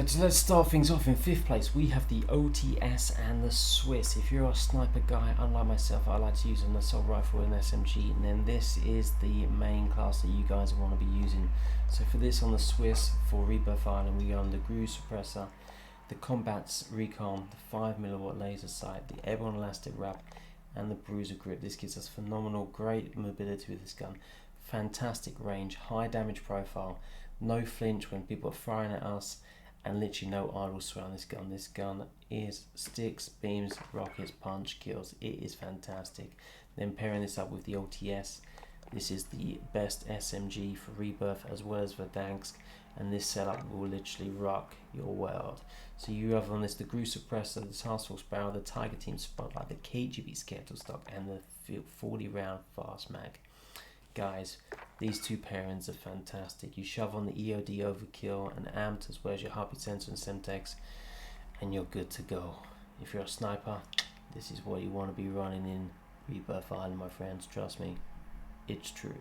Right, let's start things off. In 5th place, we have the OTS and the Swiss. If you're a sniper guy, unlike myself, I like to use an assault rifle and SMG, and then this is the main class that you guys want to be using. So for this on the Swiss, for Rebirth Island, we go on the Groove Suppressor, the Combat's Recon, the 5mm laser sight, the Airborne Elastic Wrap, and the Bruiser Grip. This gives us phenomenal, great mobility with this gun. Fantastic range, high damage profile, no flinch when people are firing at us, and literally no idle sweat on this gun. This gun is sticks, beams, rockets, punch, kills. It is fantastic. Then pairing this up with the OTS, this is the best SMG for Rebirth as well as for Dansk, and this setup will literally rock your world. So you have on this the Groove Suppressor, the Task Force Barrel, the Tiger Team Spotlight, the KGB Skeletal Stock, and the 40 round fast mag. Guys, these two pairings are fantastic. You shove on the EOD Overkill and Amped as well as your heartbeat sensor and Semtex, and you're good to go. If you're a sniper, this is what you want to be running in Rebirth Island, my friends. Trust me, it's true.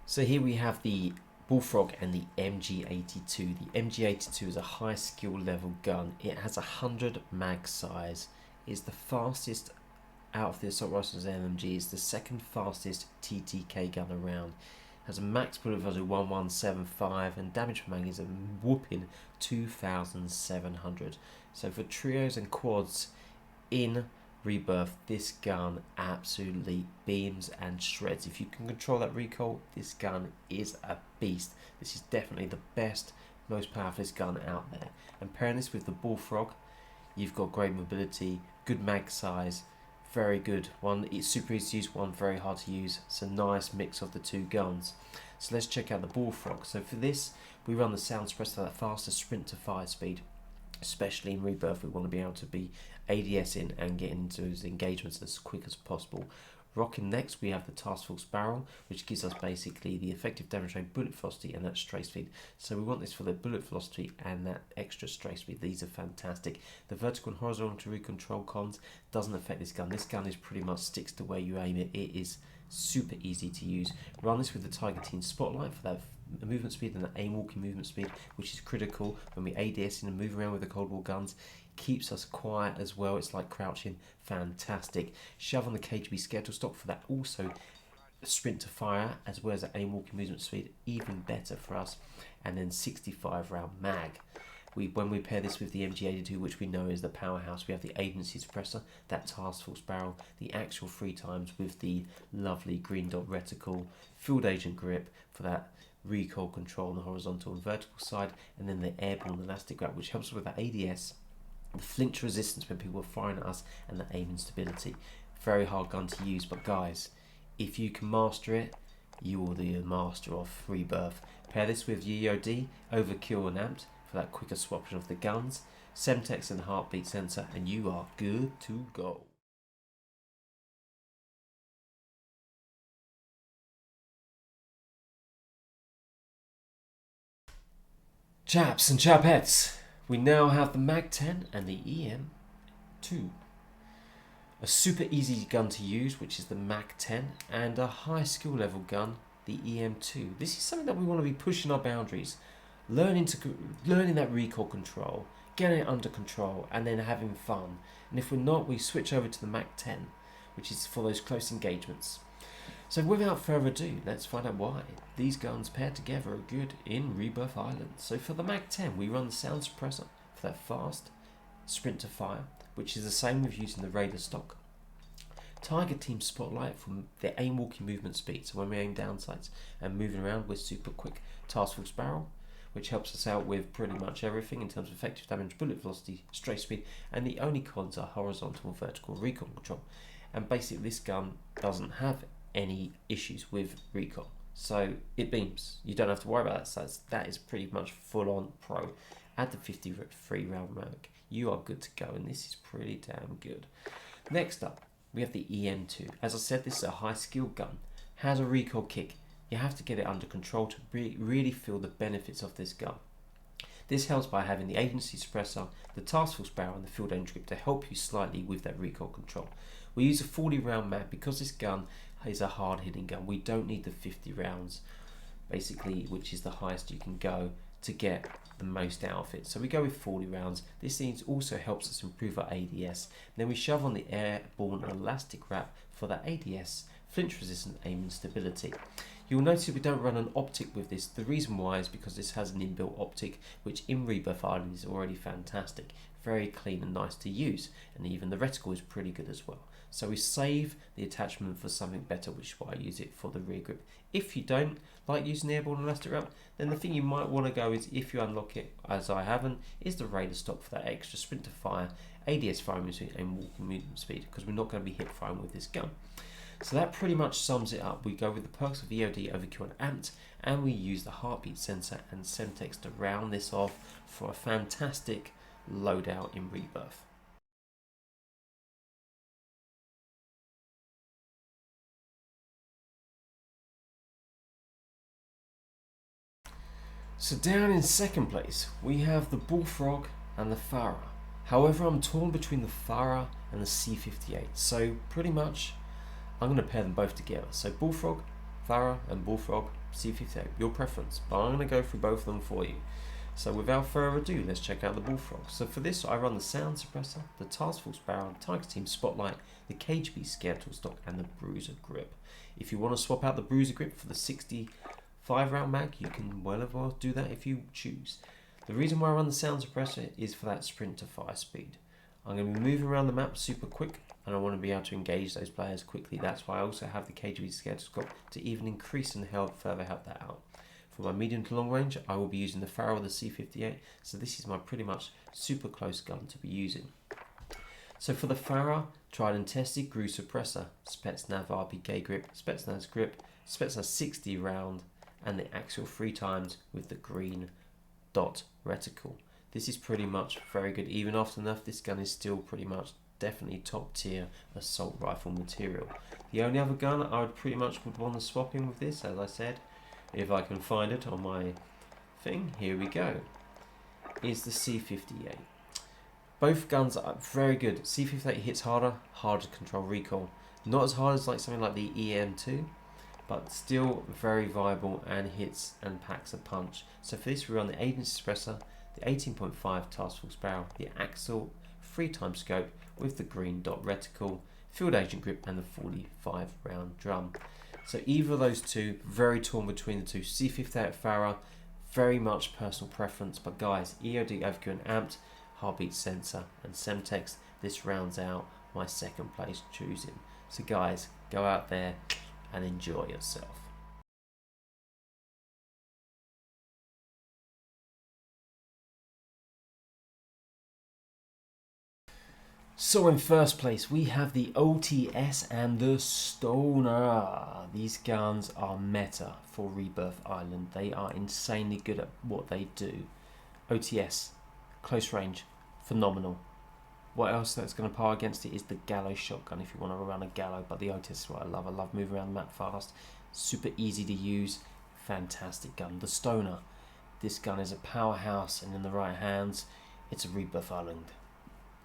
So here we have the Bullfrog and the MG82. The MG82 is a high skill level gun. It has 100 mag size. It's the fastest out of the assault rifles and LMG. It's the second fastest TTK gun around. It has a max bullet velocity of 1175 and damage per mag is a whooping 2700. So for trios and quads in Rebirth, this gun absolutely beams and shreds. If you can control that recoil, this gun is a beast. This is definitely the best, most powerful gun out there. And pairing this with the Bullfrog, you've got great mobility, good mag size, very good. One, it's super easy to use, one very hard to use. It's a nice mix of the two guns. So let's check out the Bullfrog. So for this, we run the sound suppressor, that faster sprint to fire speed. Especially in Rebirth, we want to be able to be ADS in and get into those engagements as quick as possible. Rocking next, we have the Task Force Barrel, which gives us basically the effective damage rate, bullet velocity, and that stray speed. So we want this for the bullet velocity and that extra stray speed. These are fantastic. The vertical and horizontal recontrol cons doesn't affect this gun. This gun is pretty much sticks to where you aim it. It is super easy to use. Run this with the Tiger Team Spotlight for that movement speed and the aim walking movement speed, which is critical when we ADS in and move around with the Cold War guns. Keeps us quiet as well. It's like crouching. Fantastic. Shove on the KGB Skeletal Stock for that also sprint to fire as well as the aim walking movement speed, even better for us. And then 65 round mag. When we pair this with the MG82, which we know is the powerhouse, we have the agency suppressor, that Task Force Barrel, the actual 3 times with the lovely green dot reticle, field agent grip for that recoil control on the horizontal and vertical side, and then the airborne elastic wrap, which helps with the ADS, the flinch resistance when people are firing at us, and the aim stability. Very hard gun to use, but guys, if you can master it, you are the master of Rebirth. Pair this with EOD, Overkill and Amped for that quicker swaption of the guns, Semtex and heartbeat sensor, and you are good to go. Chaps and chapettes, we now have the Mac10 and the EM2. A super easy gun to use, which is the Mac10, and a high skill level gun, the EM2. This is something that we want to be pushing our boundaries, learning that recoil control, getting it under control, and then having fun. And if we're not, we switch over to the Mac10, which is for those close engagements. So without further ado, let's find out why these guns paired together are good in Rebirth Island. So for the Mac10, we run the sound suppressor for that fast sprint to fire, which is the same with using the radar stock. Tiger Team Spotlight for the aim walking movement speed, so when we aim down sights and moving around, we're super quick. Task Force Barrel, which helps us out with pretty much everything in terms of effective damage, bullet velocity, stray speed, and the only cons are horizontal and vertical recoil control. And basically this gun doesn't have any issues with recoil, so it beams. You don't have to worry about that. So that is pretty much full on pro. Add the 53 round mag, you are good to go, and this is pretty damn good. Next up, we have the EM2. As I said, this is a high skill gun, has a recoil kick. You have to get it under control to really feel the benefits of this gun. This helps by having the agency suppressor, the Task Force Barrel, and the field end grip to help you slightly with that recoil control. We use a 40 round mag because this gun is a hard hitting gun. We don't need the 50 rounds basically, which is the highest you can go to get the most out of it. So we go with 40 rounds. This also helps us improve our ADS. Then we shove on the airborne elastic wrap for that ADS, flinch resistant aim and stability. You'll notice we don't run an optic with this. The reason why is because this has an inbuilt optic, which in Rebirth Island is already fantastic. Very clean and nice to use, and even the reticle is pretty good as well. So we save the attachment for something better, which is why I use it for the rear grip. If you don't like using the airborne elastic wrap, then the thing you might want to go is, if you unlock it, as I haven't, is the radar stock for that extra sprint to fire, ADS firing speed and walking movement speed, because we're not going to be hip firing with this gun. So that pretty much sums it up. We go with the perks of EOD, overkill and amped, and we use the heartbeat sensor and Semtex to round this off for a fantastic loadout in Rebirth. So down in second place we have the Bullfrog and the Pharah. However, I'm torn between the Pharah and the C58, so pretty much I'm going to pair them both together. So Bullfrog Pharah and Bullfrog C58, your preference, but I'm going to go through both of them for you. So without further ado, let's check out the Bullfrog. So for this I run the sound suppressor, the Task Force barrel, Tiger Team Spotlight, the KGB skeletal stock and the Bruiser grip. If you want to swap out the Bruiser grip for the 65 round mag, you can well do that if you choose. The reason why I run the sound suppressor is for that sprint to fire speed. I'm going to be moving around the map super quick, and I want to be able to engage those players quickly. That's why I also have the KGB skeletal stock to even increase and further help that out. For my medium to long range, I will be using the Pharah or the C58, so this is my pretty much super close gun to be using. So for the Pharah, tried and tested Grew suppressor, Spetsnaz RPK grip, Spetsnaz 60 round, and the axial 3 times with the green dot reticle. This is pretty much very good. Even after enough, this gun is still pretty much definitely top tier assault rifle material. The only other gun I would want to swap in with this, as I said, if I can find it on my thing, here we go, is the C58. Both guns are very good. C58 hits harder to control recoil. Not as hard as something like the EM2, but still very viable and hits and packs a punch. So for this we run the agency suppressor, the 18.5 Task Force barrel, the Axle 3x scope with the green dot reticle, field agent grip and the 45 round drum. So either of those two, very torn between the two. C58 Pharah, very much personal preference, but guys, EOD, overkill and amped, heartbeat sensor and Semtex, this rounds out my second place choosing. So guys, go out there and enjoy yourself. So in first place we have the OTS and the Stoner. These guns are meta for Rebirth Island. They are insanely good at what they do. OTS, close range, phenomenal. What else that's going to par against it is the Gallo shotgun if you want to run a Gallo, but the OTS is what I love. I love moving around the map fast, super easy to use, fantastic gun. The Stoner, this gun is a powerhouse, and in the right hands it's a Rebirth Island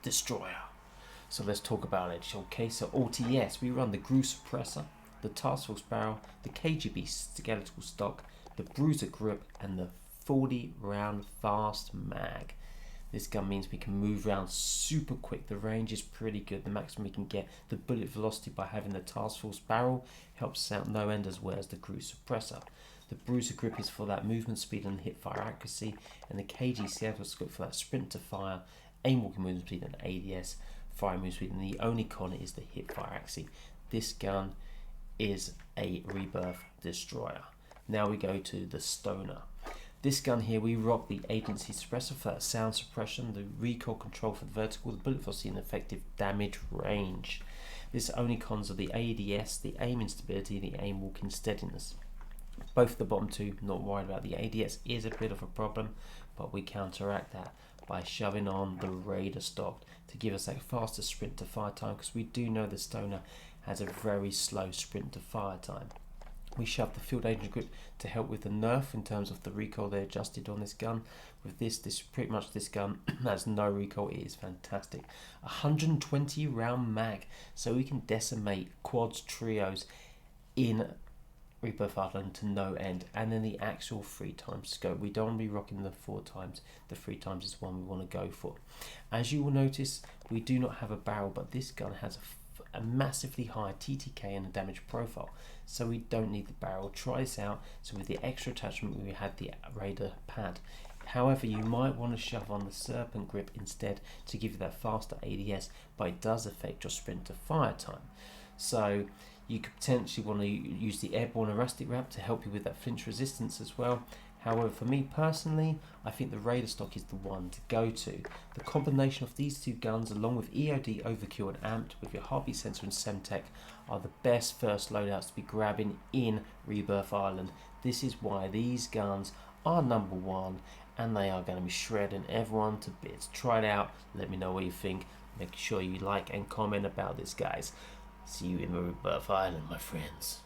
destroyer. So let's talk about it. Okay, so OTS, we run the Grew suppressor, the Task Force barrel, the KGB skeletal stock, the Bruiser grip and the 40 round fast mag. This gun means we can move around super quick. The range is pretty good. The maximum we can get, the bullet velocity by having the Task Force barrel helps out no end, as well as the Grew suppressor. The Bruiser grip is for that movement speed and hip fire accuracy, and the KG skeletal scope for that sprint to fire, aim walking movement speed and ADS fire movement speed, and the only con is the hip fire accuracy. This gun is a Rebirth destroyer. Now we go to the Stoner. This gun here, we rock the agency suppressor for that sound suppression, the recoil control for the vertical, the bullet velocity and effective damage range. This only cons are the ADS, the aim instability, the aim walking steadiness. Both the bottom two, not worried about. The ADS is a bit of a problem, but we counteract that by shoving on the radar stock to give us that faster sprint to fire time, because we do know the Stoner has a very slow sprint to fire time. We shoved the field agent grip to help with the nerf in terms of the recoil they adjusted on this gun. With this pretty much this gun has no recoil. It is fantastic. 120 round mag, so we can decimate quads, trios in Rebirth Island to no end. And then the actual 3x scope, we don't want to be rocking the 4x. The 3x is one we want to go for. As you will notice, we do not have a barrel, but this gun has a massively high TTK and a damage profile, so we don't need the barrel. Try this out. So with the extra attachment, we had the Raider pad. However, you might want to shove on the Serpent grip instead to give you that faster ADS, but it does affect your sprint to fire time. So you could potentially want to use the Airborne and Rustic wrap to help you with that flinch resistance as well. However, for me personally, I think the Raider stock is the one to go to. The combination of these two guns, along with EOD, Overkill and Amped with your heartbeat sensor and Semtech, are the best first loadouts to be grabbing in Rebirth Island. This is why these guns are number one, and they are going to be shredding everyone to bits. Try it out, let me know what you think. Make sure you like and comment about this, guys. See you in Rebirth Island, my friends.